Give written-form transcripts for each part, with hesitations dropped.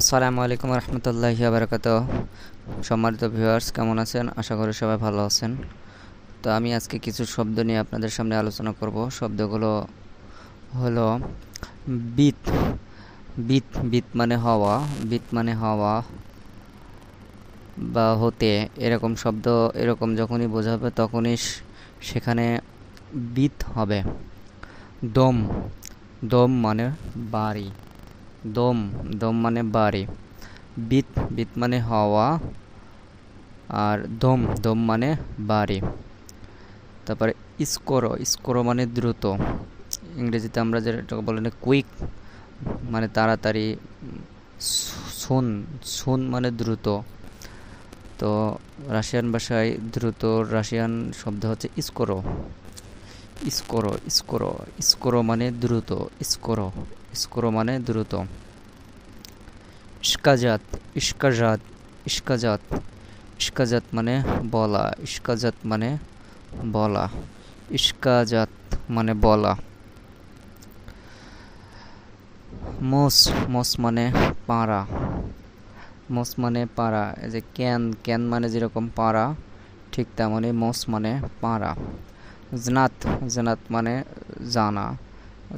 আসসালামু আলাইকুম রহমতুল্লাহি বারাকাতুহু। সম্মানিত ভিউয়ার্স, কেমন আছেন? আশা করি সবাই ভালো আছেন। তো আমি আজকে কিছু শব্দ নিয়ে আপনাদের সামনে আলোচনা করব। শব্দগুলো হলো বিত। বিত বিত মানে হওয়া, বিত মানে হওয়া বা হতে। এরকম শব্দ এরকম যখনই বোঝাবে তখনই সেখানে বিত হবে। দম। দম মানে বাড়ি। দম দম মানে বাড়ি। বিত বিত মানে হওয়া, আর দম দম মানে বাড়ি। তারপরে স্কোরো। স্কোরো মানে দ্রুত। ইংরেজিতে আমরা যেটা বলি না কুইক, মানে তাড়াতাড়ি। সুন। সুন মানে দ্রুত। তো রাশিয়ান ভাষায় দ্রুত রাশিয়ান শব্দ হচ্ছে স্কোরো। স্কোরো স্কোরো স্কোরো মানে দ্রুত। স্কোরো স্কোরো মানে দ্রুত। ইস্কাজাত। ইস্কাজাত ইস্কাজাত ইস্কাজাত মানে বলা। ইস্কাজাত মানে বলা। ইস্কাজাত মানে বলা। মোস। মোস মানে পাড়া। মোস মানে পাড়া। এই যে ক্যান। ক্যান মানে যেরকম পাড়া, ঠিক তেমনই মোস মানে পাড়া। জনাত। জনাত মানে জানা।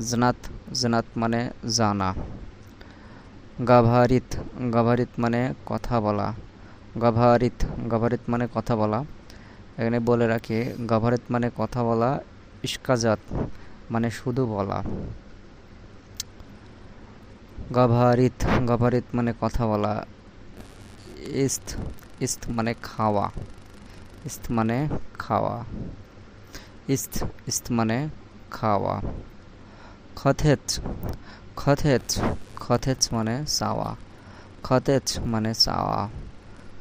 জনাত জনাত মানে জানা। গাভারিত। গাভারিত মানে কথা বলা। গাভারিত গাভারিত মানে কথা বলা। এখানে বলে রাখি, গাভারিত মানে কথা বলা, ইস্কাজাত মানে শুধু বলা। গাভারিত গাভারিত মানে কথা বলা। ইস্ত। ইস্ত মানে খাওয়া। ইস্ত মানে খাওয়া। ইস্ত ইস্ত মানে খাওয়া। খতেচ। খতেচ খতেচ মানে চাওয়া। খতেচ মানে চাওয়া।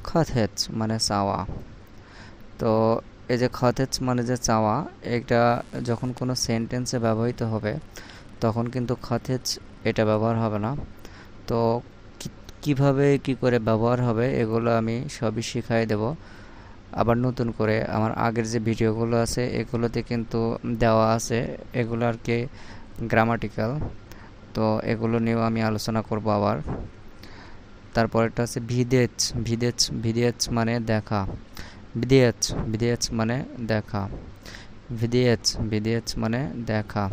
খতেচ মানে চাওয়া। তো এই যে খতেচ মানে যে চাওয়া, এটা যখন কোনো সেন্টেন্সে ব্যবহৃত হবে তখন কিন্তু খতেচ এটা ব্যবহার হবে না। তো কিভাবে কি করে ব্যবহার হবে এগুলো আমি সবই শিখাই দেব। আবার নতুন করে আমার আগের যে ভিডিওগুলো আছে এগুলোতে কিন্তু দেওয়া আছে, এগুলো আর কি গ্রামাটিক্যাল। তো এগুলো নিয়েও আমি আলোচনা করব আবার। তারপরেরটা আছে ভিদেচ। ভিদেচ ভিদেচ মানে দেখা। ভিদেচ ভিদেচ মানে দেখা। ভিদেচ ভিদেচ মানে দেখা।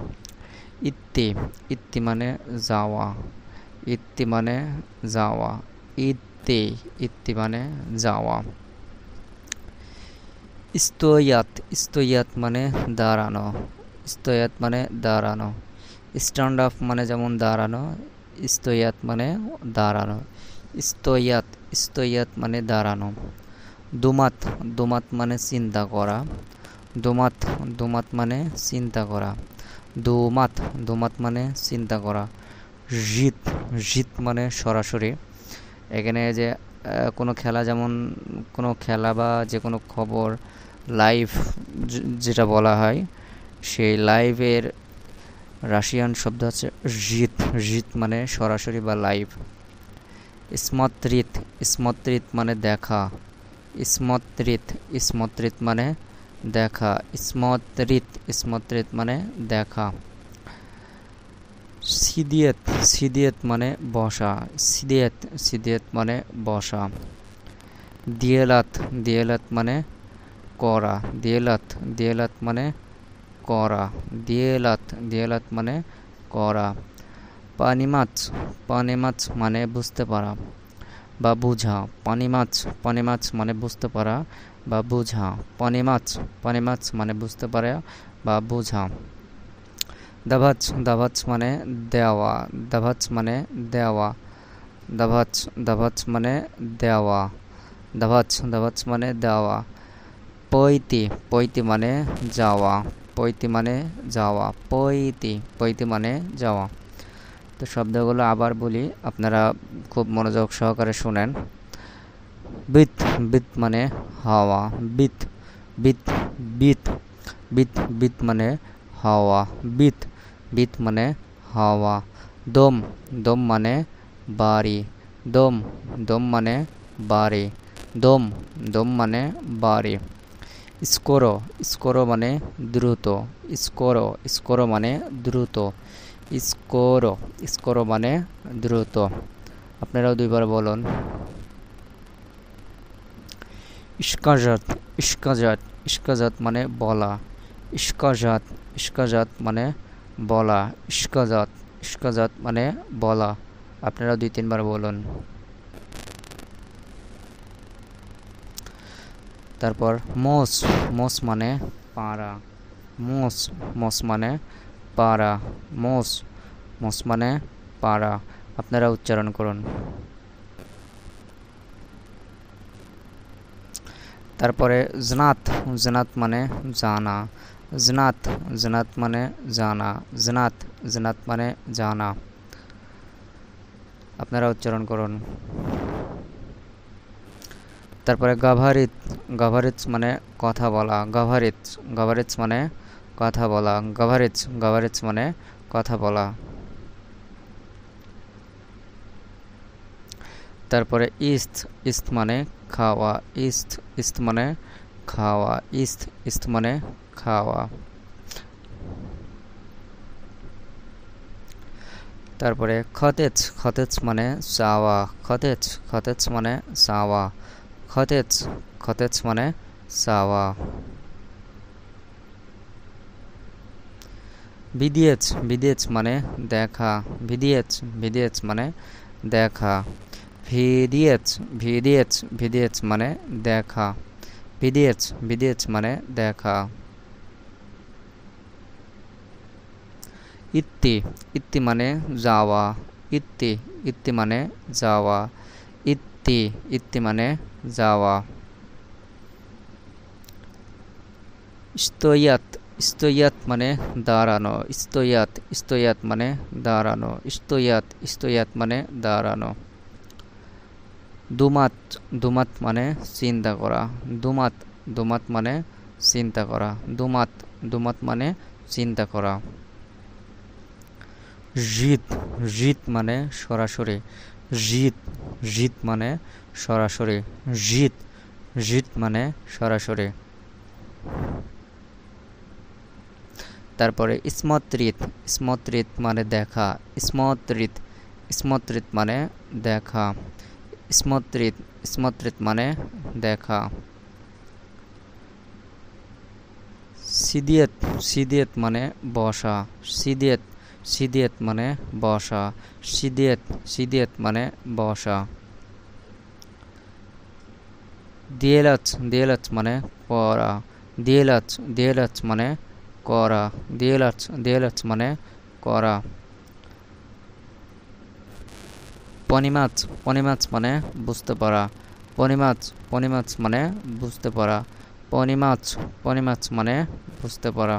ইত্তি। ইত্তি মানে যাওয়া। ইত্তি মানে যাওয়া। ইত্তি ইত্তি মানে যাওয়া। স্তোয়াত। স্তোয়াত মানে দাঁড়ানো। স্তোয়াত মানে দাঁড়ানো। স্ট্যান্ড আপ মানে যেমন দাঁড়ানো, স্তোয়াত মানে দাঁড়ানো। স্তোয়াত স্তোয়াত মানে দাঁড়ানো। দুমাত। দুমাত মানে চিন্তা করা। দুমাত দুমাত মানে চিন্তা করা। দুমাত দুমাত মানে চিন্তা করা। জিত। জিত মানে সরাসরি। এখানে যে কোনো খেলা, যেমন কোনো খেলা বা যে কোনো খবর লাইভ যেটা বলা হয়, সেই লাইভের রাশিয়ান শব্দ হচ্ছে জিত। জিত মানে সরাসরি বা লাইভ। স্মত্রিত। স্মত্রিত মানে দেখা। স্মত্রিত স্মত্রিত মানে দেখা। স্মত্রিত স্মত্রিত মানে দেখা। সিদিয়েত। সিদিয়েত মানে বসা। সিদিয়েত সিদিয়েত মানে বসা। দিয়েলাত। দিয়েলাত মানে করা। দিয়েলাত দিয়েলাত মানে করা। দিয়েলাত দিয়েলাত মানে করা। পানিমাছ। পানিমাছ মানে বুঝতে পারা বা বুঝা। পানিমাছ পানিমাছ মানে বুঝতে পারা বা বুঝা। পানিমাছ পানিমাছ মানে বুঝতে পারা বা বুঝা। দাভাচ। দাভাচ মানে দেওয়া। দাভাচ মানে দেওয়া। দাভাচ দাভাচ মানে দেওয়া। দাভাচ দাভাচ মানে দেওয়া। পৈতি। পৈতি মানে যাওয়া। পৈতি মানে যাওয়া। পৈতি পৈতি মানে যাওয়া। তো শব্দগুলো আবার বলি, আপনারা খুব মনোযোগ সহকারে শুনেন। বিত। বিত মানে হাওয়া। বিত বিত বিত বিত বিত মানে হাওয়া। বিত বিত মানে হাওয়া। দম। দম মানে বাড়ি। দম দম মানে বাড়ি। দম দম মানে বাড়ি। স্কোরো। স্কোরো মানে দ্রুত। স্কোরো মানে দ্রুত। স্কোরো স্কোরো মানে দ্রুত। আপনারাও দুইবার বলুন। ইশকাজাত ইশকাজাত ইশকাজাত মানে বলা। ইশকাজাত ইশকাজাত মানে বলা। ইশকাজাত ইশকাজাত মানে বলা। আপনারা 2-3 বার বলুন। তারপর মোস মোস মানে পাড়া। মোস মোস মানে পাড়া। মোস মোস মানে পাড়া। আপনারা উচ্চারণ করুন। তারপরে জনাত জনাত মানে জানা। জনাত জনাত মানে জানা। জনাত জনাত মানে জানা। আপনারা উচ্চারণ করুন। তারপরে গাভারিত গাভারিত মানে কথা বলা। গাভারিত গাভারিত মানে কথা বলা। গাভারিত গাভারিত মানে কথা বলা। তারপরে ইস্ত ইস্ত মানে খাওয়া। ইস্ত ইস্ত মানে খাওয়া। ইস্ত ইস্ত মানে খাওয়া। তারপরে খতেজ খতেজ মানে চাওয়া। খতেজ খতেজ মানে চাওয়া। খতেজ খতেজ মানে চাওয়া। ভিডিয়েছ ভিডিয়েছ মানে দেখা। ভিডিয়েছ ভিডিয়েছ মানে দেখা। ভিডিয়েছ ভিডিয়েছ ভিডিয়েছ মানে দেখা। ভিডিয়েছ ভিডিয়েছ মানে দেখা। ইত্তি ইত্তি মানে যাওয়া। ইত্তি ইত্তি মানে যাওয়া। ইত্তি ইত্তি মানে যাওয়া। ইস্তয়াত ইস্তয়াত মানে দাঁড়ানো। ইস্তয়াত ইস্তয়াত মানে দাঁড়ানো। ইস্তয়াত ইস্তয়াত মানে দাঁড়ানো। দুমাত দুমাত মানে চিন্তা করা। দুমাত দুমাত মানে চিন্তা করা। দুমাত দুমাত মানে চিন্তা করা। জিত জিত মানে সরাসরি। জিত জিত মানে সরাসরি। জিত জিত মানে সরাসরি। তারপরে ইসমত্রিত ইসমত্রিত মানে দেখা। ইসমত্রিত ইসমত্রিত মানে দেখা। ইসমত্রিত ইসমত্রিত মানে দেখা। সিদিয়েত সিদিয়েত মানে বসা। সিদিয়েত সিদিয়েত মানে বসা। সিদিয়েত সিদিয়েত মানে বসা। দিয়েলাচ দিয়েলাচ মানে করা। দিয়েলাচ দিয়েলাচ মানে করা। দিয়েলাচ দিয়েলাচ মানে করা। পনিমাছ পনিমাছ মানে বুঝতে পারা। পনিমাছ পনিমাছ মানে বুঝতে পারা। পনিমাছ পনিমাছ মানে বুঝতে পারা।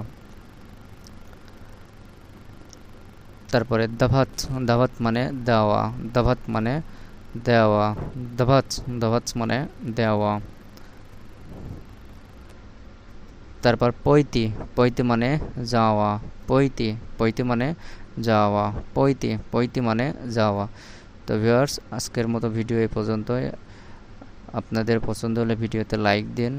তারপরে দাভাত দাভাত মানে দেওয়া। দাভাত মানে দেওয়া। দাভাত দাভাত মানে দেওয়া। তারপর পৈতি পৈতি মানে যাওয়া। পৈতি পৈতি মানে যাওয়া। পৈতি পৈতি মানে যাওয়া। তো ভিউয়ার্স, আজকের মতো ভিডিও এই পর্যন্তই। আপনাদের পছন্দ হলে ভিডিওতে লাইক দিন।